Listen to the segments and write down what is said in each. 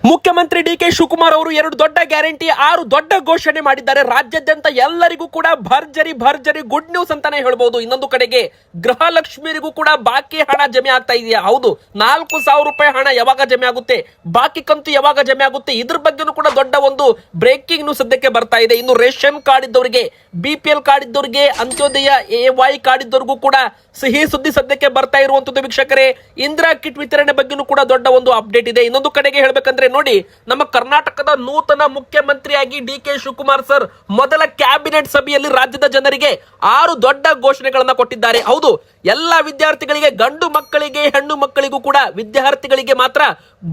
ಮುಖ್ಯಮಂತ್ರಿ D K Shivakumar ಅವರು 2 ದೊಡ್ಡ ಗ್ಯಾರಂಟಿ 6 ದೊಡ್ಡ ಘೋಷಣೆ ಮಾಡಿದ್ದಾರೆ. ರಾಜ್ಯಾದ್ಯಂತ ಎಲ್ಲರಿಗೂ ಕೂಡ ಭರ್ಜರಿ ಭರ್ಜರಿ ಗುಡ್ ನ್ಯೂಸ್ ಅಂತಾನೆ ಹೇಳ್ಬಹುದು. ಇನ್ನೊಂದು ಕಡೆಗೆ ಗೃಹಲಕ್ಷ್ಮಿಯರಿಗೂ ಕೂಡ ಬಾಕಿ ಹಣ ಜಮೆ ಆಗ್ತಾ ಇದೆಯಾ? ಹೌದು, 4,000 ರೂಪಾಯಿ ಹಣ ಯಾವಾಗ ಜಮೆ ಆಗುತ್ತೆ, ಬಾಕಿ ಕಂತು ಯಾವಾಗ ಜಮೆ ಆಗುತ್ತೆ, ಇದ್ರ ಬಗ್ಗೆನೂ ಕೂಡ ದೊಡ್ಡ ಒಂದು ಬ್ರೇಕಿಂಗ್ ನ್ಯೂಸ್ ಸದ್ಯಕ್ಕೆ ಬರ್ತಾ ಇದೆ. ಇನ್ನು ರೇಷನ್ ಕಾರ್ಡ್ ಇದ್ದವರಿಗೆ, BPL ಕಾರ್ಡ್ ಇದ್ದವರಿಗೆ, ಅಂತ್ಯೋದಯ AY ಕಾರ್ಡ್ ಇದ್ದವರಿಗೂ ಕೂಡ ಸಿಹಿ ಸುದ್ದಿ ಸದ್ಯಕ್ಕೆ ಬರ್ತಾ ಇರುವಂತದ್ದು ವೀಕ್ಷಕರೇ. ಇಂದಿರಾ ಕಿಟ್ ವಿತರಣೆ ಬಗ್ಗೆನೂ ಕೂಡ ದೊಡ್ಡ ಒಂದು ಅಪ್ಡೇಟ್ ಇದೆ. ಇನ್ನೊಂದು ಕಡೆಗೆ ಹೇಳ್ಬೇಕಂದ್ರೆ ನೋಡಿ, ನಮ್ಮ ಕರ್ನಾಟಕದ ನೂತನ ಮುಖ್ಯಮಂತ್ರಿಯಾಗಿ ಡಿ ಕೆ ಶಿವಕುಮಾರ್ ಸರ್ ಮೊದಲ ಕ್ಯಾಬಿನೆಟ್ ಸಭೆಯಲ್ಲಿ ರಾಜ್ಯದ ಜನರಿಗೆ 6 ದೊಡ್ಡ ಘೋಷಣೆಗಳನ್ನ ಕೊಟ್ಟಿದ್ದಾರೆ. ಹೌದು, ಎಲ್ಲ ವಿದ್ಯಾರ್ಥಿಗಳಿಗೆ, ಗಂಡು ಮಕ್ಕಳಿಗೆ, ಹೆಣ್ಣು ಮಕ್ಕಳಿಗೂ ಕೂಡ ವಿದ್ಯಾರ್ಥಿಗಳಿಗೆ ಮಾತ್ರ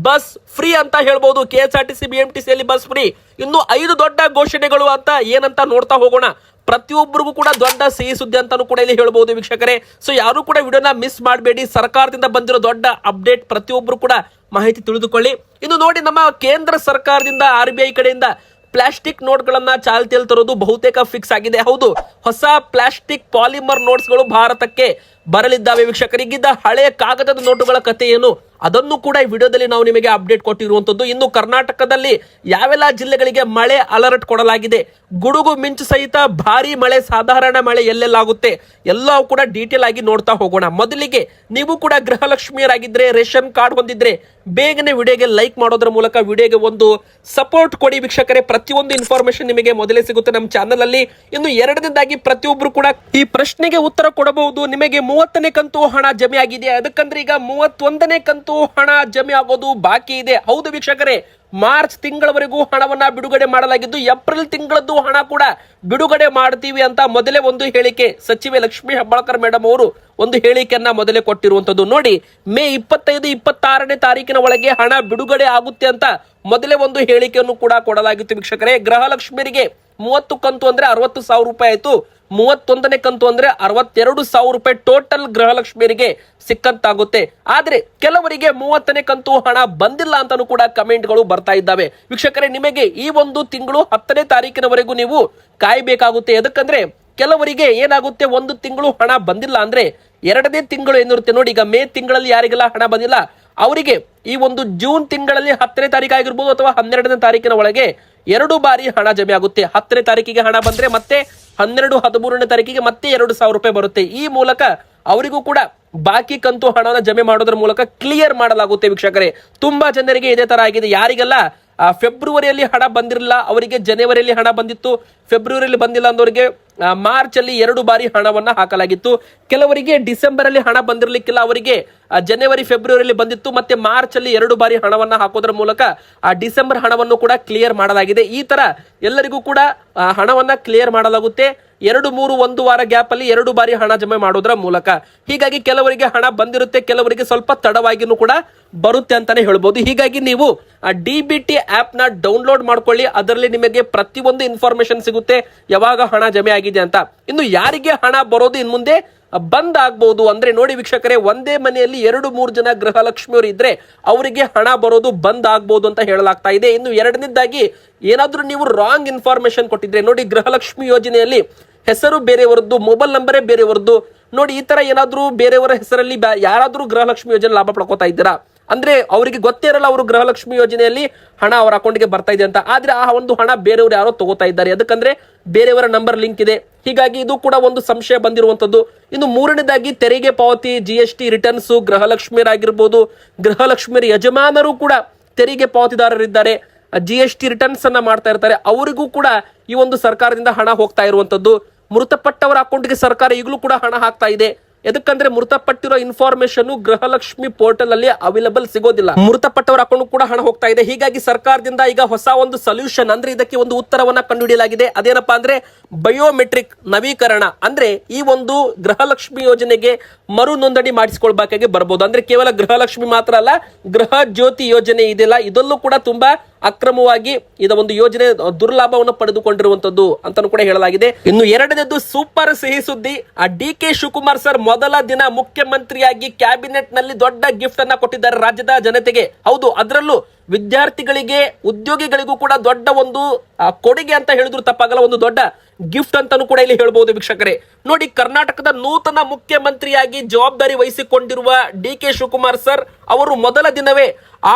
ಬಸ್ ಫ್ರೀ ಅಂತ ಹೇಳ್ಬಹುದು. KSRTC BMTC ಯಲ್ಲಿ ಬಸ್ ಫ್ರೀ. ಇನ್ನು 5 ದೊಡ್ಡ ಘೋಷಣೆಗಳು ಅಂತ ಏನಂತ ನೋಡ್ತಾ ಹೋಗೋಣ. ಪ್ರತಿಯೊಬ್ಬರಿಗೂ ಕೂಡ ದೊಡ್ಡ ಸಿಹಿ ಸುದ್ದಿ ಅಂತಾನು ಕೂಡ ಇಲ್ಲಿ ಹೇಳ್ಬಹುದು ವೀಕ್ಷಕರೇ. ಸೊ ಯಾರು ಕೂಡ ವಿಡಿಯೋನ ಮಿಸ್ ಮಾಡಬೇಡಿ. ಸರ್ಕಾರದಿಂದ ಬಂದಿರೋ ದೊಡ್ಡ ಅಪ್ಡೇಟ್ ಪ್ರತಿಯೊಬ್ಬರು ಕೂಡ ಮಾಹಿತಿ ತಿಳಿದುಕೊಳ್ಳಿ. ಇನ್ನು ನೋಡಿ, ನಮ್ಮ ಕೇಂದ್ರ ಸರ್ಕಾರದಿಂದ RBI ಕಡೆಯಿಂದ ಪ್ಲಾಸ್ಟಿಕ್ ನೋಟ್ಗಳನ್ನ ಚಾಲ್ತಿಯಲ್ಲಿ ತರೋದು ಬಹುತೇಕ ಫಿಕ್ಸ್ ಆಗಿದೆ. ಹೌದು, ಹೊಸ ಪ್ಲಾಸ್ಟಿಕ್ ಪಾಲಿಮರ್ ನೋಟ್ಸ್ಗಳು ಭಾರತಕ್ಕೆ ಬರಲಿದ್ದಾವೆ ವೀಕ್ಷಕರಿಗಿದ್ದ ಹಳೆಯ ಕಾಗದದ ನೋಟುಗಳ ಕಥೆ ಏನು ಅದನ್ನು ಕೂಡ ಈ ವಿಡಿಯೋದಲ್ಲಿ ನಾವು ನಿಮಗೆ ಅಪ್ಡೇಟ್ ಕೊಟ್ಟಿರುವಂತದ್ದು. ಇನ್ನು ಕರ್ನಾಟಕದಲ್ಲಿ ಯಾವೆಲ್ಲ ಜಿಲ್ಲೆಗಳಿಗೆ ಮಳೆ ಅಲರ್ಟ್ ಕೊಡಲಾಗಿದೆ, ಗುಡುಗು ಮಿಂಚು ಸಹಿತ ಭಾರಿ ಮಳೆ, ಸಾಧಾರಣ ಮಳೆ ಎಲ್ಲೆಲ್ಲಾಗುತ್ತೆ ಎಲ್ಲವೂ ಕೂಡ ಡೀಟೇಲ್ ಆಗಿ ನೋಡ್ತಾ ಹೋಗೋಣ. ಮೊದಲಿಗೆ ನೀವು ಕೂಡ ಗೃಹಲಕ್ಷ್ಮಿಯರಾಗಿದ್ರೆ, ರೇಷನ್ ಕಾರ್ಡ್ ಹೊಂದಿದ್ರೆ ಬೇಗನೆ ವಿಡಿಯೋಗೆ ಲೈಕ್ ಮಾಡೋದ್ರ ಮೂಲಕ ವಿಡಿಯೋಗೆ ಒಂದು ಸಪೋರ್ಟ್ ಕೊಡಿ ವೀಕ್ಷಕರೇ. ಪ್ರತಿಯೊಂದು ಇನ್ಫಾರ್ಮೇಶನ್ ನಿಮಗೆ ಮೊದಲೇ ಸಿಗುತ್ತೆ ನಮ್ಮ ಚಾನಲ್ ಅಲ್ಲಿ. ಇನ್ನು ಎರಡನೇದಾಗಿ ಪ್ರತಿಯೊಬ್ರು ಕೂಡ ಈ ಪ್ರಶ್ನೆಗೆ ಉತ್ತರ ಕೊಡಬಹುದು. ನಿಮಗೆ 30ನೇ ಕಂತು ಹಣ ಜಮೆ ಆಗಿದೆ, ಅದಕ್ಕಂದ್ರೆ ಈಗ 31ನೇ ಕಂತು ಹಣ ಜಮೆ ಆಗೋದು ಬಾಕಿ ಇದೆ. ಹೌದು ವೀಕ್ಷಕರೇ, ಮಾರ್ಚ್ ತಿಂಗಳವರೆಗೂ ಹಣವನ್ನ ಬಿಡುಗಡೆ ಮಾಡಲಾಗಿದ್ದು, ಏಪ್ರಿಲ್ ತಿಂಗಳದ್ದು ಹಣ ಕೂಡ ಬಿಡುಗಡೆ ಮಾಡ್ತೀವಿ ಅಂತ ಮೊದಲೇ ಒಂದು ಹೇಳಿಕೆ ಸಚಿವೆ ಲಕ್ಷ್ಮೀ ಹೆಬ್ಬಾಳ್ಕರ್ ಮೇಡಮ್ ಅವರು ಒಂದು ಹೇಳಿಕೆಯನ್ನ ಮೊದಲೇ ಕೊಟ್ಟಿರುವಂತದ್ದು. ನೋಡಿ, ಮೇ 25, 26ನೇ ತಾರೀಕಿನ ಒಳಗೆ ಹಣ ಬಿಡುಗಡೆ ಆಗುತ್ತೆ ಅಂತ ಮೊದಲೇ ಒಂದು ಹೇಳಿಕೆಯನ್ನು ಕೂಡ ಕೊಡಲಾಗಿತ್ತು ವೀಕ್ಷಕರೇ. ಗೃಹಲಕ್ಷ್ಮಿಯರಿಗೆ 30 ಕಂತು ಅಂದ್ರೆ 60,000 ರೂಪಾಯಿ ಆಯ್ತು, 31ನೇ ಕಂತು ಅಂದ್ರೆ 62,000 ರೂಪಾಯಿ ಟೋಟಲ್ ಗೃಹಲಕ್ಷ್ಮಿಯರಿಗೆ ಸಿಕ್ಕಂತಾಗುತ್ತೆ. ಆದ್ರೆ ಕೆಲವರಿಗೆ 30ನೇ ಕಂತು ಹಣ ಬಂದಿಲ್ಲ ಅಂತಾನು ಕೂಡ ಕಮೆಂಟ್ಗಳು ಬರ್ತಾ ಇದ್ದಾವೆ ವೀಕ್ಷಕರೇ. ನಿಮಗೆ ಈ ಒಂದು ತಿಂಗಳು 10ನೇ ತಾರೀಕಿನವರೆಗೂ ನೀವು ಕಾಯಬೇಕಾಗುತ್ತೆ. ಎದಕ್ಕಂದ್ರೆ ಕೆಲವರಿಗೆ ಏನಾಗುತ್ತೆ, ಒಂದು ತಿಂಗಳು ಹಣ ಬಂದಿಲ್ಲ ಅಂದ್ರೆ 2ನೇ ತಿಂಗಳು ಏನಿರುತ್ತೆ ನೋಡಿ, ಈಗ ಮೇ ತಿಂಗಳಲ್ಲಿ ಯಾರಿಗೆಲ್ಲ ಹಣ ಬಂದಿಲ್ಲ ಅವರಿಗೆ ಈ ಒಂದು ಜೂನ್ ತಿಂಗಳಲ್ಲಿ 10ನೇ ತಾರೀಕು ಆಗಿರ್ಬೋದು ಅಥವಾ 12ನೇ ತಾರೀಕಿನ ಒಳಗೆ 2 ಬಾರಿ ಹಣ ಜಮೆ ಆಗುತ್ತೆ. 10ನೇ ತಾರೀಕಿಗೆ ಹಣ ಬಂದ್ರೆ ಮತ್ತೆ 12, 13ನೇ ತಾರೀಕಿಗೆ ಮತ್ತೆ 2,000 ರೂಪಾಯಿ ಬರುತ್ತೆ. ಈ ಮೂಲಕ ಅವರಿಗೂ ಕೂಡ ಬಾಕಿ ಕಂತು ಹಣನ ಜಮೆ ಮಾಡೋದ್ರ ಮೂಲಕ ಕ್ಲಿಯರ್ ಮಾಡಲಾಗುತ್ತೆ ವೀಕ್ಷಕರೇ. ತುಂಬಾ ಜನರಿಗೆ ಇದೇ ತರ ಆಗಿದೆ. ಯಾರಿಗೆಲ್ಲ ಫೆಬ್ರವರಿಯಲ್ಲಿ ಹಣ ಬಂದಿರಲಿಲ್ಲ ಅವರಿಗೆ ಜನವರಿಯಲ್ಲಿ ಹಣ ಬಂದಿತ್ತು, ಫೆಬ್ರವರಿಯಲ್ಲಿ ಬಂದಿಲ್ಲ ಅಂದವರಿಗೆ ಮಾರ್ಚ್ ಅಲ್ಲಿ 2 ಬಾರಿ ಹಣವನ್ನ ಹಾಕಲಾಗಿತ್ತು. ಕೆಲವರಿಗೆ ಡಿಸೆಂಬರ್ ಅಲ್ಲಿ ಹಣ ಬಂದಿರಲಿಕ್ಕಿಲ್ಲ, ಅವರಿಗೆ ಜನವರಿ ಫೆಬ್ರವರಿಯಲ್ಲಿ ಬಂದಿತ್ತು, ಮತ್ತೆ ಮಾರ್ಚ್ ಅಲ್ಲಿ 2 ಬಾರಿ ಹಣವನ್ನ ಹಾಕೋದ್ರ ಮೂಲಕ ಆ ಡಿಸೆಂಬರ್ ಹಣವನ್ನು ಕೂಡ ಕ್ಲಿಯರ್ ಮಾಡಲಾಗಿದೆ. ಈ ತರ ಎಲ್ಲರಿಗೂ ಕೂಡ ಹಣವನ್ನ ಕ್ಲಿಯರ್ ಮಾಡಲಾಗುತ್ತೆ. 2, 3, 1 ವಾರ ಗ್ಯಾಪ್ ಅಲ್ಲಿ 2 ಬಾರಿ ಹಣ ಜಮೆ ಮಾಡೋದ್ರ ಮೂಲಕ. ಹೀಗಾಗಿ ಕೆಲವರಿಗೆ ಹಣ ಬಂದಿರುತ್ತೆ, ಕೆಲವರಿಗೆ ಸ್ವಲ್ಪ ತಡವಾಗಿನೂ ಕೂಡ ಬರುತ್ತೆ ಅಂತಾನೆ ಹೇಳ್ಬೋದು. ಹೀಗಾಗಿ ನೀವು DBT ಆಪ್ ನ ಡೌನ್ಲೋಡ್ ಮಾಡ್ಕೊಳ್ಳಿ. ಅದರಲ್ಲಿ ನಿಮಗೆ ಪ್ರತಿಯೊಂದು ಇನ್ಫಾರ್ಮೇಶನ್ ಸಿಗುತ್ತೆ ಯಾವಾಗ ಹಣ ಜಮೆ ಆಗಿದೆ ಅಂತ. ಇನ್ನು ಯಾರಿಗೆ ಹಣ ಬರೋದು ಇನ್ ಮುಂದೆ ಬಂದ್ ಆಗ್ಬಹುದು ಅಂದ್ರೆ ನೋಡಿ ವೀಕ್ಷಕರೇ, ಒಂದೇ ಮನೆಯಲ್ಲಿ 2-3 ಜನ ಗೃಹಲಕ್ಷ್ಮಿಯವರು ಇದ್ರೆ ಅವರಿಗೆ ಹಣ ಬರೋದು ಬಂದ್ ಆಗ್ಬಹುದು ಅಂತ ಹೇಳಲಾಗ್ತಾ ಇದೆ. ಇನ್ನು ಎರಡನೇದಾಗಿ ಏನಾದ್ರೂ ನೀವು ರಾಂಗ್ ಇನ್ಫಾರ್ಮೇಶನ್ ಕೊಟ್ಟಿದ್ರೆ ನೋಡಿ, ಗೃಹಲಕ್ಷ್ಮಿ ಯೋಜನೆಯಲ್ಲಿ ಹೆಸರು ಬೇರೆಯವರದ್ದು, ಮೊಬೈಲ್ ನಂಬರೇ ಬೇರೆಯವರದ್ದು ನೋಡಿ, ಈ ತರ ಏನಾದ್ರೂ ಬೇರೆಯವರ ಹೆಸರಲ್ಲಿ ಯಾರಾದ್ರೂ ಗೃಹಲಕ್ಷ್ಮಿ ಯೋಜನೆ ಲಾಭ ಪಡ್ಕೋತಾ ಇದ್ದೀರಾ ಅಂದ್ರೆ ಅವರಿಗೆ ಗೊತ್ತೇ ಇರಲ್ಲ ಅವರು ಗೃಹಲಕ್ಷ್ಮಿ ಯೋಜನೆಯಲ್ಲಿ ಹಣ ಅವರ ಅಕೌಂಟ್ಗೆ ಬರ್ತಾ ಇದೆ ಅಂತ. ಆದ್ರೆ ಆ ಒಂದು ಹಣ ಬೇರೆಯವರು ಯಾರೋ ತಗೋತಾ ಇದ್ದಾರೆ, ಅದಕ್ಕಂದ್ರೆ ಬೇರೆಯವರ ನಂಬರ್ ಲಿಂಕ್ ಇದೆ. ಹೀಗಾಗಿ ಇದು ಕೂಡ ಒಂದು ಸಂಶಯ ಬಂದಿರುವಂತದ್ದು. ಇನ್ನು ಮೂರನೇದಾಗಿ ತೆರಿಗೆ ಪಾವತಿ, GST ರಿಟರ್ನ್ಸ್, ಗೃಹಲಕ್ಷ್ಮಿಯರಾಗಿರ್ಬೋದು, ಗೃಹಲಕ್ಷ್ಮಿಯರ ಯಜಮಾನರು ಕೂಡ ತೆರಿಗೆ ಪಾವತಿದಾರರಿದ್ದಾರೆ, GST ರಿಟರ್ನ್ಸ್ ಅನ್ನ ಮಾಡ್ತಾ ಇರ್ತಾರೆ, ಅವರಿಗೂ ಕೂಡ ಈ ಒಂದು ಸರ್ಕಾರದಿಂದ ಹಣ ಹೋಗ್ತಾ ಇರುವಂತದ್ದು. ಮೃತಪಟ್ಟವರ ಅಕೌಂಟ್ಗೆ ಸರ್ಕಾರ ಈಗಲೂ ಕೂಡ ಹಣ ಹಾಕ್ತಾ ಇದೆ. ಎದಕ್ಕಂದ್ರೆ ಮೃತಪಟ್ಟಿರೋ ಇನ್ಫಾರ್ಮೇಶನ್ ಗೃಹಲಕ್ಷ್ಮಿ ಪೋರ್ಟಲ್ ಅಲ್ಲಿ ಅವೈಲಬಲ್ ಸಿಗೋದಿಲ್ಲ, ಮೃತಪಟ್ಟವರ ಅಕೌಂಟ್ ಕೂಡ ಹಣ ಹೋಗ್ತಾ ಇದೆ. ಹೀಗಾಗಿ ಸರ್ಕಾರದಿಂದ ಈಗ ಹೊಸ ಒಂದು ಸೊಲ್ಯೂಷನ್ ಅಂದ್ರೆ ಇದಕ್ಕೆ ಒಂದು ಉತ್ತರವನ್ನ ಕಂಡುಹಿಡಿಯಲಾಗಿದೆ. ಅದೇನಪ್ಪಾ ಅಂದ್ರೆ ಬಯೋಮೆಟ್ರಿಕ್ ನವೀಕರಣ. ಅಂದ್ರೆ ಈ ಒಂದು ಗೃಹಲಕ್ಷ್ಮಿ ಯೋಜನೆಗೆ ಮರು ನೋಂದಣಿ ಮಾಡಿಸಿಕೊಳ್ಬೇಕಾಗಿ ಬರ್ಬೋದು. ಅಂದ್ರೆ ಕೇವಲ ಗೃಹಲಕ್ಷ್ಮಿ ಮಾತ್ರ ಅಲ್ಲ, ಗೃಹ ಜ್ಯೋತಿ ಯೋಜನೆ ಇದೆಯಲ್ಲ, ಇದಲ್ಲೂ ಕೂಡ ತುಂಬಾ ಅಕ್ರಮವಾಗಿ ಇದ ಒಂದು ಯೋಜನೆ ದುರ್ಲಾಭವನ್ನು ಪಡೆದುಕೊಂಡಿರುವಂತದ್ದು ಅಂತಾನು ಕೂಡ ಹೇಳಲಾಗಿದೆ. ಇನ್ನು ಎರಡನೇದು ಸೂಪರ್ ಸಿಹಿ ಸುದ್ದಿ, ಡಿ ಕೆ ಶಿವಕುಮಾರ್ ಸರ್ ಮೊದಲ ದಿನ ಮುಖ್ಯಮಂತ್ರಿಯಾಗಿ ಕ್ಯಾಬಿನೆಟ್ ನಲ್ಲಿ ದೊಡ್ಡ ಗಿಫ್ಟ್ ಅನ್ನ ಕೊಟ್ಟಿದ್ದಾರೆ ರಾಜ್ಯದ ಜನತೆಗೆ. ಹೌದು, ಅದರಲ್ಲೂ ವಿದ್ಯಾರ್ಥಿಗಳಿಗೆ, ಉದ್ಯೋಗಿಗಳಿಗೂ ಕೂಡ ದೊಡ್ಡ ಒಂದು ಕೊಡುಗೆ ಅಂತ ಹೇಳಿದ್ರು ತಪ್ಪಾಗಲ್ಲ, ಒಂದು ದೊಡ್ಡ ಗಿಫ್ಟ್ ಅಂತಾನು ಕೂಡ ಇಲ್ಲಿ ಹೇಳ್ಬಹುದು ವೀಕ್ಷಕರೇ. ನೋಡಿ, ಕರ್ನಾಟಕದ ನೂತನ ಮುಖ್ಯಮಂತ್ರಿಯಾಗಿ ಜವಾಬ್ದಾರಿ ವಹಿಸಿಕೊಂಡಿರುವ ಡಿ.ಕೆ. ಶಿವಕುಮಾರ್ ಸರ್ ಅವರು ಮೊದಲ ದಿನವೇ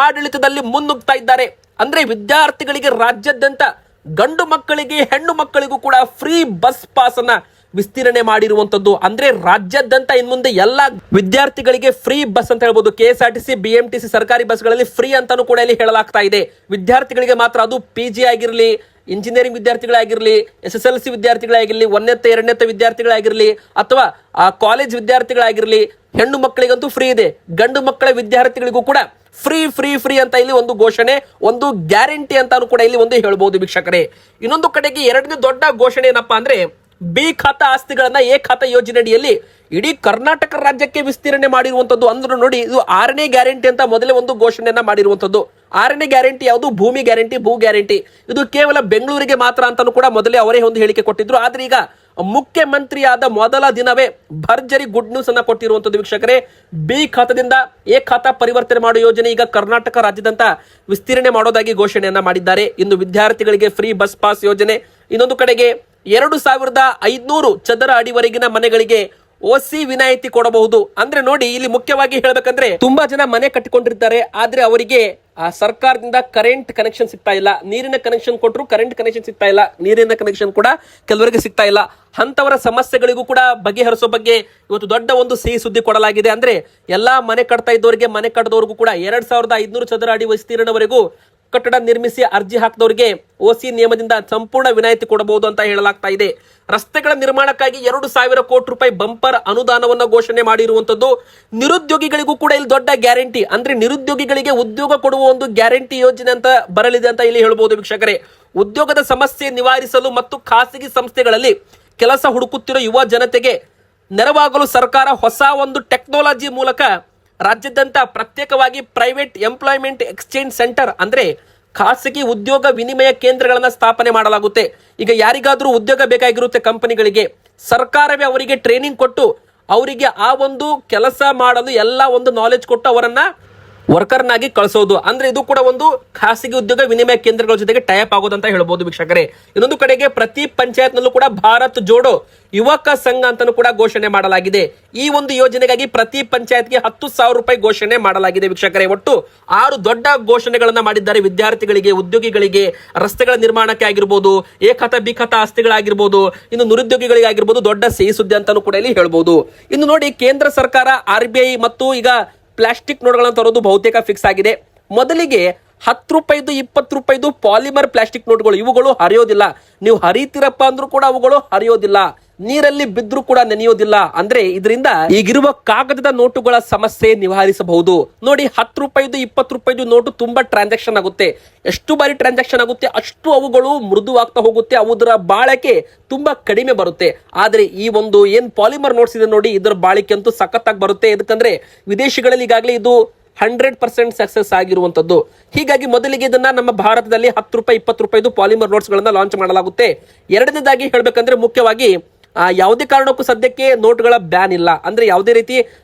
ಆಡಳಿತದಲ್ಲಿ ಮುನ್ನುಗ್ತಾ ಇದ್ದಾರೆ. ಅಂದ್ರೆ ವಿದ್ಯಾರ್ಥಿಗಳಿಗೆ ರಾಜ್ಯಾದ್ಯಂತ ಗಂಡು ಮಕ್ಕಳಿಗೆ ಹೆಣ್ಣು ಮಕ್ಕಳಿಗೂ ಕೂಡ ಫ್ರೀ ಬಸ್ ಪಾಸ್ ಅನ್ನ ವಿಸ್ತೀರ್ಣೆ ಮಾಡಿರುವಂತದ್ದು. ಅಂದ್ರೆ ರಾಜ್ಯಾದ್ಯಂತ ಇನ್ ಮುಂದೆ ಎಲ್ಲಾ ವಿದ್ಯಾರ್ಥಿಗಳಿಗೆ ಫ್ರೀ ಬಸ್ ಅಂತ ಹೇಳ್ಬೋದು. KSRTC, BMTC ಸರ್ಕಾರಿ ಬಸ್ಗಳಲ್ಲಿ ಫ್ರೀ ಅಂತಾನು ಕೂಡ ಇಲ್ಲಿ ಹೇಳಲಾಗ್ತಾ ಇದೆ. ವಿದ್ಯಾರ್ಥಿಗಳಿಗೆ ಮಾತ್ರ, ಅದು PG ಆಗಿರ್ಲಿ, ಇಂಜಿನಿಯರಿಂಗ್ ವಿದ್ಯಾರ್ಥಿಗಳಾಗಿರ್ಲಿ, SSLC ವಿದ್ಯಾರ್ಥಿಗಳಾಗಿರ್ಲಿ, 1ನೇ 2ನೇ ವಿದ್ಯಾರ್ಥಿಗಳಾಗಿರ್ಲಿ, ಅಥವಾ ಕಾಲೇಜ್ ವಿದ್ಯಾರ್ಥಿಗಳಾಗಿರ್ಲಿ, ಹೆಣ್ಣು ಮಕ್ಕಳಿಗಂತೂ ಫ್ರೀ ಇದೆ. ಗಂಡು ಮಕ್ಕಳ ವಿದ್ಯಾರ್ಥಿಗಳಿಗೂ ಕೂಡ ಫ್ರೀ ಫ್ರೀ ಫ್ರೀ ಅಂತ ಇಲ್ಲಿ ಒಂದು ಘೋಷಣೆ, ಒಂದು ಗ್ಯಾರಂಟಿ ಅಂತಾನು ಕೂಡ ಇಲ್ಲಿ ಒಂದು ಹೇಳ್ಬಹುದು ವೀಕ್ಷಕರೇ. ಇನ್ನೊಂದು ಕಡೆಗೆ ಎರಡನೇ ದೊಡ್ಡ ಘೋಷಣೆ ಏನಪ್ಪಾ ಅಂದ್ರೆ, ಬಿ ಖಾತಾ ಆಸ್ತಿಗಳನ್ನ ಎ ಖಾತಾ ಯೋಜನೆ ಅಡಿಯಲ್ಲಿ ಇಡೀ ಕರ್ನಾಟಕ ರಾಜ್ಯಕ್ಕೆ ವಿಸ್ತೀರ್ಣೆ ಮಾಡಿರುವಂತದ್ದು. ಅಂದ್ರೆ ನೋಡಿ, ಇದು 6ನೇ ಗ್ಯಾರಂಟಿ ಅಂತ ಮೊದಲೇ ಒಂದು ಘೋಷಣೆಯನ್ನ ಮಾಡಿರುವಂತದ್ದು. 6ನೇ ಗ್ಯಾರಂಟಿ ಯಾವುದು? ಭೂಮಿ ಗ್ಯಾರಂಟಿ, ಭೂ ಗ್ಯಾರಂಟಿ. ಇದು ಕೇವಲ ಬೆಂಗಳೂರಿಗೆ ಮಾತ್ರ ಅಂತಾನು ಕೂಡ ಮೊದಲೇ ಅವರೇ ಒಂದು ಹೇಳಿಕೆ ಕೊಟ್ಟಿದ್ರು. ಆದ್ರೆ ಈಗ ಮುಖ್ಯಮಂತ್ರಿಯಾದ ಮೊದಲ ದಿನವೇ ಭರ್ಜರಿ ಗುಡ್ ನ್ಯೂಸ್ ಅನ್ನ ಕೊಟ್ಟಿರುವಂತದ್ದು ವೀಕ್ಷಕರೇ. ಬಿ ಖಾತಾದಿಂದ ಎ ಖಾತಾ ಪರಿವರ್ತನೆ ಮಾಡುವ ಯೋಜನೆ ಈಗ ಕರ್ನಾಟಕ ರಾಜ್ಯದಂತ ವಿಸ್ತೀರ್ಣೆ ಮಾಡೋದಾಗಿ ಘೋಷಣೆಯನ್ನ ಮಾಡಿದ್ದಾರೆ. ಇನ್ನು ವಿದ್ಯಾರ್ಥಿಗಳಿಗೆ ಫ್ರೀ ಬಸ್ ಪಾಸ್ ಯೋಜನೆ. ಇನ್ನೊಂದು ಕಡೆಗೆ 2500 ಚದರ ಅಡಿವರೆಗಿನ ಮನೆಗಳಿಗೆ OC ವಿನಾಯಿತಿ ಕೊಡಬಹುದು. ಅಂದ್ರೆ ನೋಡಿ, ಇಲ್ಲಿ ಮುಖ್ಯವಾಗಿ ಹೇಳ್ಬೇಕಂದ್ರೆ, ತುಂಬಾ ಜನ ಮನೆ ಕಟ್ಟಿಕೊಂಡಿರ್ತಾರೆ, ಆದ್ರೆ ಅವರಿಗೆ ಸರ್ಕಾರದಿಂದ ಕರೆಂಟ್ ಕನೆಕ್ಷನ್ ಸಿಗ್ತಾ ಇಲ್ಲ. ನೀರಿನ ಕನೆಕ್ಷನ್ ಕೊಟ್ಟರು ಕರೆಂಟ್ ಕನೆಕ್ಷನ್ ಸಿಗ್ತಾ ಇಲ್ಲ, ನೀರಿನ ಕನೆಕ್ಷನ್ ಕೂಡ ಕೆಲವರಿಗೆ ಸಿಗ್ತಾ ಇಲ್ಲ. ಅಂತವರ ಸಮಸ್ಯೆಗಳಿಗೂ ಕೂಡ ಬಗೆಹರಿಸೋ ಬಗ್ಗೆ ಇವತ್ತು ದೊಡ್ಡ ಒಂದು ಸಿಹಿ ಸುದ್ದಿ ಕೊಡಲಾಗಿದೆ. ಅಂದ್ರೆ ಎಲ್ಲಾ ಮನೆ ಕಟ್ತಾ ಇದ್ದವರಿಗೆ, ಮನೆ ಕಟ್ಟದವರಿಗೂ ಕೂಡ 2500 ಚದರ ಅಡಿ ವಿಸ್ತೀರ್ಣವರೆಗೂ ಕಟ್ಟಡ ನಿರ್ಮಿಸಿ ಅರ್ಜಿ ಹಾಕಿದವರಿಗೆ OC ನಿಯಮದಿಂದ ಸಂಪೂರ್ಣ ವಿನಾಯಿತಿ ಕೊಡಬಹುದು ಅಂತ ಹೇಳಲಾಗ್ತಾ ಇದೆ. ರಸ್ತೆಗಳ ನಿರ್ಮಾಣಕ್ಕಾಗಿ 2,000 ಕೋಟಿ ರೂಪಾಯಿ ಬಂಪರ್ ಅನುದಾನವನ್ನು ಘೋಷಣೆ ಮಾಡಿರುವಂತದ್ದು. ನಿರುದ್ಯೋಗಿಗಳಿಗೂ ಕೂಡ ಇಲ್ಲಿ ದೊಡ್ಡ ಗ್ಯಾರಂಟಿ, ಅಂದ್ರೆ ನಿರುದ್ಯೋಗಿಗಳಿಗೆ ಉದ್ಯೋಗ ಕೊಡುವ ಒಂದು ಗ್ಯಾರಂಟಿ ಯೋಜನೆ ಅಂತ ಬರಲಿದೆ ಅಂತ ಇಲ್ಲಿ ಹೇಳ್ಬಹುದು ವೀಕ್ಷಕರೇ. ಉದ್ಯೋಗದ ಸಮಸ್ಯೆ ನಿವಾರಿಸಲು ಮತ್ತು ಖಾಸಗಿ ಸಂಸ್ಥೆಗಳಲ್ಲಿ ಕೆಲಸ ಹುಡುಕುತ್ತಿರುವ ಯುವ ಜನತೆಗೆ ನೆರವಾಗಲು ಸರ್ಕಾರ ಹೊಸ ಒಂದು ಟೆಕ್ನಾಲಜಿ ಮೂಲಕ ರಾಜ್ಯಾದ್ಯಂತ ಪ್ರತ್ಯೇಕವಾಗಿ ಪ್ರೈವೇಟ್ ಎಂಪ್ಲಾಯ್ಮೆಂಟ್ ಎಕ್ಸ್ಚೇಂಜ್ ಸೆಂಟರ್, ಅಂದ್ರೆ ಖಾಸಗಿ ಉದ್ಯೋಗ ವಿನಿಮಯ ಕೇಂದ್ರಗಳನ್ನ ಸ್ಥಾಪನೆ ಮಾಡಲಾಗುತ್ತೆ. ಈಗ ಯಾರಿಗಾದ್ರೂ ಉದ್ಯೋಗ ಬೇಕಾಗಿರುತ್ತೆ ಕಂಪನಿಗಳಿಗೆ, ಸರ್ಕಾರವೇ ಅವರಿಗೆ ಟ್ರೈನಿಂಗ್ ಕೊಟ್ಟು ಅವರಿಗೆ ಆ ಒಂದು ಕೆಲಸ ಮಾಡಲು ಎಲ್ಲ ಒಂದು ನಾಲೆಜ್ ಕೊಟ್ಟು ಅವರನ್ನ ವರ್ಕರ್ನಾಗಿ ಕಳಿಸೋದು. ಅಂದ್ರೆ ಇದು ಕೂಡ ಒಂದು ಖಾಸಗಿ ಉದ್ಯೋಗ ವಿನಿಮಯ ಕೇಂದ್ರಗಳ ಜೊತೆಗೆ ಟೈಪ್ ಆಗೋದಂತ ಹೇಳ್ಬೋದು ವೀಕ್ಷಕರೇ. ಇನ್ನೊಂದು ಕಡೆಗೆ ಪ್ರತಿ ಪಂಚಾಯತ್ ನಲ್ಲೂ ಕೂಡ ಭಾರತ್ ಜೋಡೋ ಯುವಕ ಸಂಘ ಅಂತಾನು ಕೂಡ ಘೋಷಣೆ ಮಾಡಲಾಗಿದೆ. ಈ ಒಂದು ಯೋಜನೆಗಾಗಿ ಪ್ರತಿ ಪಂಚಾಯತ್ಗೆ 10,000 ರೂಪಾಯಿ ಘೋಷಣೆ ಮಾಡಲಾಗಿದೆ ವೀಕ್ಷಕರೇ. ಒಟ್ಟು 6 ದೊಡ್ಡ ಘೋಷಣೆಗಳನ್ನ ಮಾಡಿದ್ದಾರೆ ವಿದ್ಯಾರ್ಥಿಗಳಿಗೆ, ಉದ್ಯೋಗಿಗಳಿಗೆ, ರಸ್ತೆಗಳ ನಿರ್ಮಾಣಕ್ಕೆ ಆಗಿರ್ಬೋದು, ಎ ಖಾತಾ ಬಿ ಖಾತಾ ಆಸ್ತಿಗಳಾಗಿರ್ಬೋದು, ಇನ್ನು ನಿರುದ್ಯೋಗಿಗಳಿಗೆ ಆಗಿರ್ಬೋದು, ದೊಡ್ಡ ಸಿಹಿ ಸುದ್ದಿ ಅಂತಾನು ಕೂಡ ಇಲ್ಲಿ ಹೇಳ್ಬೋದು. ಇನ್ನು ನೋಡಿ, ಕೇಂದ್ರ ಸರ್ಕಾರ RBI ಮತ್ತು ಈಗ ಪ್ಲಾಸ್ಟಿಕ್ ನೋಟ್ಗಳನ್ನು ತರೋದು ಬಹುತೇಕ ಫಿಕ್ಸ್ ಆಗಿದೆ. ಮೊದಲಿಗೆ 10 ರೂಪಾಯಿದು 20 ರೂಪಾಯಿದು ಪಾಲಿಮರ್ ಪ್ಲಾಸ್ಟಿಕ್ ನೋಟ್ಗಳು, ಇವುಗಳು ಹರಿಯೋದಿಲ್ಲ. ನೀವು ಹರಿತೀರಪ್ಪ ಅಂದ್ರೂ ಕೂಡ ಅವುಗಳು ಹರಿಯೋದಿಲ್ಲ, ನೀರಲ್ಲಿ ಬಿದ್ರೂ ಕೂಡ ನೆನೆಯೋದಿಲ್ಲ. ಅಂದ್ರೆ ಇದರಿಂದ ಈಗಿರುವ ಕಾಗದದ ನೋಟುಗಳ ಸಮಸ್ಯೆ ನಿವಾರಿಸಬಹುದು. ನೋಡಿ, 10 ರೂಪಾಯಿದು 20 ರೂಪಾಯಿದು ನೋಟು ತುಂಬಾ ಟ್ರಾನ್ಸಾಕ್ಷನ್ ಆಗುತ್ತೆ. ಎಷ್ಟು ಬಾರಿ ಟ್ರಾನ್ಸಾಕ್ಷನ್ ಆಗುತ್ತೆ ಅಷ್ಟು ಅವುಗಳು ಮೃದುವಾಗ್ತಾ ಹೋಗುತ್ತೆ, ಅವುದರ ಬಾಳಿಕೆ ತುಂಬಾ ಕಡಿಮೆ ಬರುತ್ತೆ. ಆದ್ರೆ ಈ ಒಂದು ಏನ್ ಪಾಲಿಮರ್ ನೋಟ್ಸ್ ಇದೆ ನೋಡಿ, ಇದರ ಬಾಳಿಕೆ ಅಂತೂ ಸಖತ್ತಾಗಿ ಬರುತ್ತೆ. ಯಾಕಂದ್ರೆ ವಿದೇಶಗಳಲ್ಲಿ ಈಗಾಗಲೇ ಇದು 100% ಸಕ್ಸಸ್ ಆಗಿರುವಂತದ್ದು. ಹೀಗಾಗಿ ಮೊದಲಿಗೆ ಇದನ್ನ ನಮ್ಮ ಭಾರತದಲ್ಲಿ 10 ರೂಪಾಯಿ 20 ರೂಪಾಯಿದು ಪಾಲಿಮರ್ ನೋಟ್ಸ್ ಗಳನ್ನ ಲಾಂಚ್ ಮಾಡಲಾಗುತ್ತೆ. ಎರಡನೇದಾಗಿ ಹೇಳ್ಬೇಕಂದ್ರೆ, ಮುಖ್ಯವಾಗಿ ಯಾವುದೇ ಕಾರಣಕ್ಕೂ ಸದ್ಯಕ್ಕೆ ನೋಟ್ಗಳ ಬ್ಯಾನ್ ಇಲ್ಲ. ಅಂದ್ರೆ ಯಾವುದೇ ರೀತಿ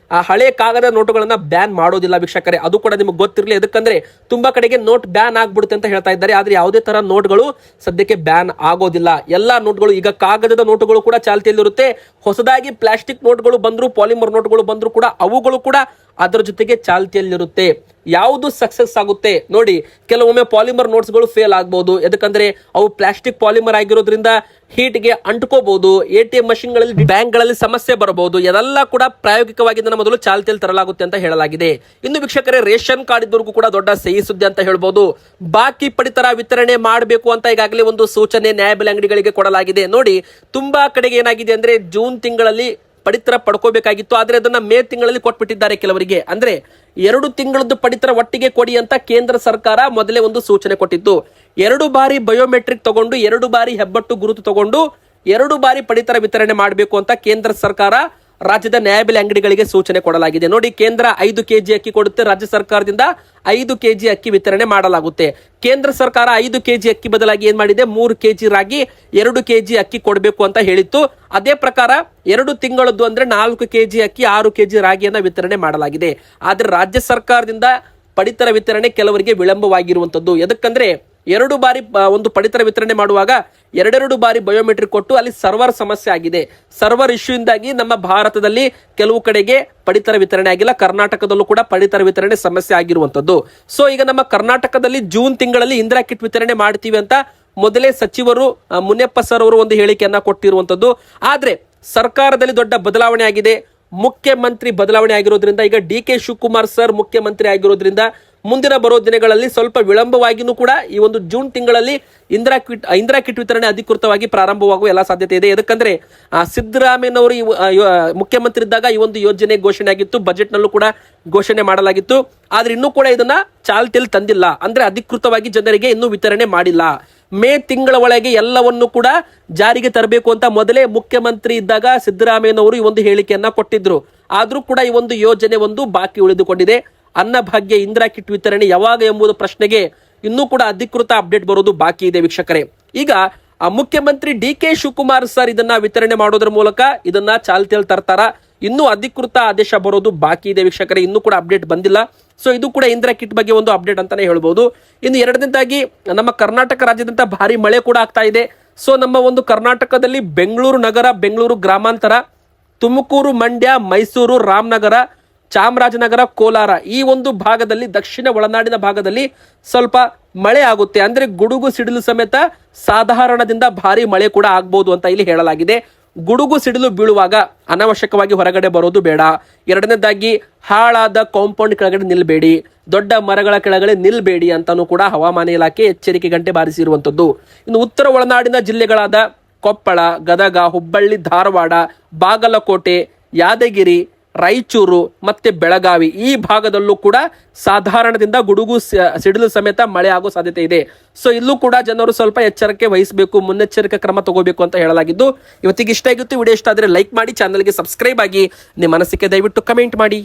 ಹಳೆ ಕಾಗದ ನೋಟುಗಳನ್ನ ಬ್ಯಾನ್ ಮಾಡೋದಿಲ್ಲ ವೀಕ್ಷಕರೇ. ಅದು ಕೂಡ ನಿಮಗೆ ಗೊತ್ತಿರಲಿ, ಯಾಕಂದ್ರೆ ತುಂಬಾ ಕಡೆಗೆ ನೋಟ್ ಬ್ಯಾನ್ ಆಗ್ಬಿಡುತ್ತೆ ಅಂತ ಹೇಳ್ತಾ ಇದ್ದಾರೆ. ಆದ್ರೆ ಯಾವುದೇ ತರ ನೋಟ್ಗಳು ಸದ್ಯಕ್ಕೆ ಬ್ಯಾನ್ ಆಗೋದಿಲ್ಲ. ಎಲ್ಲಾ ನೋಟ್ಗಳು ಈಗ ಕಾಗದದ ನೋಟುಗಳು ಕೂಡ ಚಾಲ್ತಿಯಲ್ಲಿರುತ್ತೆ. ಹೊಸದಾಗಿ ಪ್ಲಾಸ್ಟಿಕ್ ನೋಟ್ಗಳು ಬಂದ್ರು, ಪಾಲಿಮರ್ ನೋಟ್ಗಳು ಬಂದ್ರು ಕೂಡ ಅವುಗಳು ಕೂಡ ಅದರ ಜೊತೆಗೆ ಚಾಲ್ತಿಯಲ್ಲಿರುತ್ತೆ. ಯಾವುದು ಸಕ್ಸಸ್ ಆಗುತ್ತೆ ನೋಡಿ, ಕೆಲವೊಮ್ಮೆ ಪಾಲಿಮರ್ ನೋಟ್ಸ್ಗಳು ಫೇಲ್ ಆಗಬಹುದು. ಯಾಕಂದ್ರೆ ಅವು ಪ್ಲಾಸ್ಟಿಕ್ ಪಾಲಿಮರ್ ಆಗಿರೋದ್ರಿಂದ ಹೀಟ್ಗೆ ಅಂಟ್ಕೋಬಹುದು. ATM ಮಷಿನ್ಗಳಲ್ಲಿ, ಬ್ಯಾಂಕ್ಗಳಲ್ಲಿ ಸಮಸ್ಯೆ ಬರಬಹುದು. ಇದೆಲ್ಲ ಕೂಡ ಪ್ರಾಯೋಗಿಕವಾಗಿ ಇದನ್ನ ಮೊದಲು ಚಾಲ್ತಿಯಲ್ಲಿ ತರಲಾಗುತ್ತೆ ಅಂತ ಹೇಳಲಾಗಿದೆ. ಇನ್ನು ವೀಕ್ಷಕರೇ, ರೇಷನ್ ಕಾರ್ಡ್ ಇದ್ದವರಿಗೂ ಕೂಡ ದೊಡ್ಡ ಸಿಹಿ ಸುದ್ದಿ ಅಂತ ಹೇಳ್ಬೋದು. ಬಾಕಿ ಪಡಿತರ ವಿತರಣೆ ಮಾಡಬೇಕು ಅಂತ ಈಗಾಗಲೇ ಒಂದು ಸೂಚನೆ ನ್ಯಾಯಬೆಲೆ ಅಂಗಡಿಗಳಿಗೆ ಕೊಡಲಾಗಿದೆ. ನೋಡಿ, ತುಂಬಾ ಕಡೆಗೆ ಏನಾಗಿದೆ ಅಂದ್ರೆ, ಜೂನ್ ತಿಂಗಳಲ್ಲಿ ಪಡಿತರ ಪಡ್ಕೋಬೇಕಾಗಿತ್ತು, ಆದ್ರೆ ಅದನ್ನ ಮೇ ತಿಂಗಳಲ್ಲಿ ಕೊಟ್ಬಿಟ್ಟಿದ್ದಾರೆ ಕೆಲವರಿಗೆ. ಅಂದ್ರೆ 2 ತಿಂಗಳದ್ದು ಪಡಿತರ ಒಟ್ಟಿಗೆ ಕೊಡಿ ಅಂತ ಕೇಂದ್ರ ಸರ್ಕಾರ ಮೊದಲೇ ಒಂದು ಸೂಚನೆ ಕೊಟ್ಟಿತ್ತು. 2 ಬಾರಿ ಬಯೋಮೆಟ್ರಿಕ್ ತಗೊಂಡು, 2 ಬಾರಿ ಹೆಬ್ಬಟ್ಟು ಗುರುತು ತಗೊಂಡು, 2 ಬಾರಿ ಪಡಿತರ ವಿತರಣೆ ಮಾಡಬೇಕು ಅಂತ ಕೇಂದ್ರ ಸರ್ಕಾರ ರಾಜ್ಯದ ನ್ಯಾಯಬೆಲೆ ಅಂಗಡಿಗಳಿಗೆ ಸೂಚನೆ ಕೊಡಲಾಗಿದೆ. ನೋಡಿ, ಕೇಂದ್ರ 5 ಕೆಜಿ ಅಕ್ಕಿ ಕೊಡುತ್ತೆ, ರಾಜ್ಯ ಸರ್ಕಾರದಿಂದ 5 ಕೆಜಿ ಅಕ್ಕಿ ವಿತರಣೆ ಮಾಡಲಾಗುತ್ತೆ. ಕೇಂದ್ರ ಸರ್ಕಾರ 5 ಕೆಜಿ ಅಕ್ಕಿ ಬದಲಾಗಿ ಏನ್ ಮಾಡಿದೆ, 3 ಕೆಜಿ ರಾಗಿ, 2 ಕೆಜಿ ಅಕ್ಕಿ ಕೊಡಬೇಕು ಅಂತ ಹೇಳಿತ್ತು. ಅದೇ ಪ್ರಕಾರ 2 ತಿಂಗಳದ್ದು ಅಂದ್ರೆ 4 ಕೆಜಿ ಅಕ್ಕಿ, 6 ಕೆಜಿ ರಾಗಿಯನ್ನ ವಿತರಣೆ ಮಾಡಲಾಗಿದೆ. ಆದ್ರೆ ರಾಜ್ಯ ಸರ್ಕಾರದಿಂದ ಪಡಿತರ ವಿತರಣೆ ಕೆಲವರಿಗೆ ವಿಳಂಬವಾಗಿರುವಂತದ್ದು. ಎದಕ್ಕಂದ್ರೆ 2 ಬಾರಿ ಒಂದು ಪಡಿತರ ವಿತರಣೆ ಮಾಡುವಾಗ ಎರಡೆರಡು ಬಾರಿ ಬಯೋಮೆಟ್ರಿಕ್ ಕೊಟ್ಟು ಅಲ್ಲಿ ಸರ್ವರ್ ಸಮಸ್ಯೆ ಆಗಿದೆ. ಸರ್ವರ್ ಇಶ್ಯೂ ಇಂದಾಗಿ ನಮ್ಮ ಭಾರತದಲ್ಲಿ ಕೆಲವು ಕಡೆಗೆ ಪಡಿತರ ವಿತರಣೆ ಆಗಿಲ್ಲ. ಕರ್ನಾಟಕದಲ್ಲೂ ಕೂಡ ಪಡಿತರ ವಿತರಣೆ ಸಮಸ್ಯೆ ಆಗಿರುವಂತದ್ದು. ಸೊ ಈಗ ನಮ್ಮ ಕರ್ನಾಟಕದಲ್ಲಿ ಜೂನ್ ತಿಂಗಳಲ್ಲಿ ಇಂದಿರಾ ಕಿಟ್ ವಿತರಣೆ ಮಾಡ್ತೀವಿ ಅಂತ ಮೊದಲೇ ಸಚಿವರು ಮುನಿಯಪ್ಪ ಸರ್ ಅವರು ಒಂದು ಹೇಳಿಕೆಯನ್ನ ಕೊಟ್ಟಿರುವಂತದ್ದು. ಆದ್ರೆ ಸರ್ಕಾರದಲ್ಲಿ ದೊಡ್ಡ ಬದಲಾವಣೆ ಆಗಿದೆ. ಮುಖ್ಯಮಂತ್ರಿ ಬದಲಾವಣೆ ಆಗಿರೋದ್ರಿಂದ ಈಗ ಡಿ.ಕೆ. ಶಿವಕುಮಾರ್ ಸರ್ ಮುಖ್ಯಮಂತ್ರಿ ಆಗಿರೋದ್ರಿಂದ ಮುಂದಿನ ಬರೋ ದಿನಗಳಲ್ಲಿ ಸ್ವಲ್ಪ ವಿಳಂಬವಾಗಿನೂ ಕೂಡ ಈ ಒಂದು ಜೂನ್ ತಿಂಗಳಲ್ಲಿ ಇಂದಿರಾ ಕಿಟ್ ವಿತರಣೆ ಅಧಿಕೃತವಾಗಿ ಪ್ರಾರಂಭವಾಗುವ ಎಲ್ಲ ಸಾಧ್ಯತೆ ಇದೆ. ಯಾಕಂದ್ರೆ ಸಿದ್ದರಾಮಯ್ಯನವರು ಮುಖ್ಯಮಂತ್ರಿ ಇದ್ದಾಗ ಈ ಒಂದು ಯೋಜನೆ ಘೋಷಣೆ ಆಗಿತ್ತು, ಬಜೆಟ್ ನಲ್ಲೂ ಕೂಡ ಘೋಷಣೆ ಮಾಡಲಾಗಿತ್ತು. ಆದ್ರೆ ಇನ್ನೂ ಕೂಡ ಇದನ್ನ ಚಾಲ್ತಿಯಲ್ಲಿ ತಂದಿಲ್ಲ, ಅಂದ್ರೆ ಅಧಿಕೃತವಾಗಿ ಜನರಿಗೆ ಇನ್ನೂ ವಿತರಣೆ ಮಾಡಿಲ್ಲ. ಮೇ ತಿಂಗಳ ಒಳಗೆ ಎಲ್ಲವನ್ನು ಕೂಡ ಜಾರಿಗೆ ತರಬೇಕು ಅಂತ ಮೊದಲೇ ಮುಖ್ಯಮಂತ್ರಿ ಇದ್ದಾಗ ಸಿದ್ದರಾಮಯ್ಯನವರು ಈ ಒಂದು ಹೇಳಿಕೆಯನ್ನ ಕೊಟ್ಟಿದ್ರು. ಆದ್ರೂ ಕೂಡ ಈ ಒಂದು ಯೋಜನೆ ಒಂದು ಬಾಕಿ ಉಳಿದುಕೊಂಡಿದೆ. ಅನ್ನಭಾಗ್ಯ ಇಂದಿರಾ ಕಿಟ್ ವಿತರಣೆ ಯಾವಾಗ ಎಂಬುದು ಪ್ರಶ್ನೆಗೆ ಇನ್ನೂ ಕೂಡ ಅಧಿಕೃತ ಅಪ್ಡೇಟ್ ಬರೋದು ಬಾಕಿ ಇದೆ ವೀಕ್ಷಕರೇ. ಈಗ ಮುಖ್ಯಮಂತ್ರಿ ಡಿ.ಕೆ. ಶಿವಕುಮಾರ್ ಸರ್ ಇದನ್ನ ವಿತರಣೆ ಮಾಡೋದ್ರ ಮೂಲಕ ಇದನ್ನ ಚಾಲ್ತಿಯಲ್ಲಿ ತರ್ತಾರ. ಇನ್ನೂ ಅಧಿಕೃತ ಆದೇಶ ಬರೋದು ಬಾಕಿ ಇದೆ ವೀಕ್ಷಕರೇ, ಇನ್ನೂ ಕೂಡ ಅಪ್ಡೇಟ್ ಬಂದಿಲ್ಲ. ಸೊ ಇದು ಕೂಡ ಇಂದಿರಾ ಕಿಟ್ ಬಗ್ಗೆ ಒಂದು ಅಪ್ಡೇಟ್ ಅಂತಾನೆ ಹೇಳ್ಬೋದು. ಇನ್ನು ಎರಡನೇದಾಗಿ ನಮ್ಮ ಕರ್ನಾಟಕ ರಾಜ್ಯದಂತ ಭಾರಿ ಮಳೆ ಕೂಡ ಆಗ್ತಾ ಇದೆ. ಸೊ ನಮ್ಮ ಒಂದು ಕರ್ನಾಟಕದಲ್ಲಿ ಬೆಂಗಳೂರು ನಗರ, ಬೆಂಗಳೂರು ಗ್ರಾಮಾಂತರ, ತುಮಕೂರು, ಮಂಡ್ಯ, ಮೈಸೂರು, ರಾಮನಗರ, ಚಾಮರಾಜನಗರ, ಕೋಲಾರ ಈ ಒಂದು ಭಾಗದಲ್ಲಿ, ದಕ್ಷಿಣ ಒಳನಾಡಿನ ಭಾಗದಲ್ಲಿ ಸ್ವಲ್ಪ ಮಳೆ ಆಗುತ್ತೆ. ಅಂದ್ರೆ ಗುಡುಗು ಸಿಡಿಲು ಸಮೇತ ಸಾಧಾರಣದಿಂದ ಭಾರಿ ಮಳೆ ಕೂಡ ಆಗ್ಬಹುದು ಅಂತ ಇಲ್ಲಿ ಹೇಳಲಾಗಿದೆ. ಗುಡುಗು ಸಿಡಿಲು ಬೀಳುವಾಗ ಅನಾವಶ್ಯಕವಾಗಿ ಹೊರಗಡೆ ಬರೋದು ಬೇಡ. ಎರಡನೇದಾಗಿ ಹಾಳಾದ ಕಾಂಪೌಂಡ್ ಕೆಳಗಡೆ ನಿಲ್ಬೇಡಿ, ದೊಡ್ಡ ಮರಗಳ ಕೆಳಗಡೆ ನಿಲ್ಬೇಡಿ ಅಂತಾನೂ ಕೂಡ ಹವಾಮಾನ ಇಲಾಖೆ ಎಚ್ಚರಿಕೆ ಗಂಟೆ ಬಾರಿಸಿರುವಂತದ್ದು. ಇನ್ನು ಉತ್ತರ ಒಳನಾಡಿನ ಜಿಲ್ಲೆಗಳಾದ ಕೊಪ್ಪಳ, ಗದಗ, ಹುಬ್ಬಳ್ಳಿ, ಧಾರವಾಡ, ಬಾಗಲಕೋಟೆ, ಯಾದಗಿರಿ, ರಾಯಚೂರು ಮತ್ತೆ ಬೆಳಗಾವಿ ಈ ಭಾಗದಲ್ಲೂ ಕೂಡ ಸಾಧಾರಣದಿಂದ ಗುಡುಗು ಸಿಡಿಲು ಸಮೇತ ಮಳೆ ಆಗೋ ಸಾಧ್ಯತೆ ಇದೆ. ಸೊ ಇಲ್ಲೂ ಕೂಡ ಜನರು ಸ್ವಲ್ಪ ಎಚ್ಚರಿಕೆ ವಹಿಸಬೇಕು, ಮುನ್ನೆಚ್ಚರಿಕೆ ಕ್ರಮ ತಗೋಬೇಕು ಅಂತ ಹೇಳಲಾಗಿದ್ದು. ಇವತ್ತಿಗೆ ಇಷ್ಟ ಆಗಿತ್ತು. ವಿಡಿಯೋ ಇಷ್ಟ ಆದ್ರೆ ಲೈಕ್ ಮಾಡಿ, ಚಾನಲ್ಗೆ ಸಬ್ಸ್ಕ್ರೈಬ್ ಆಗಿ, ನಿಮ್ಮ ಅನಿಸಿಕೆ ದಯವಿಟ್ಟು ಕಮೆಂಟ್ ಮಾಡಿ.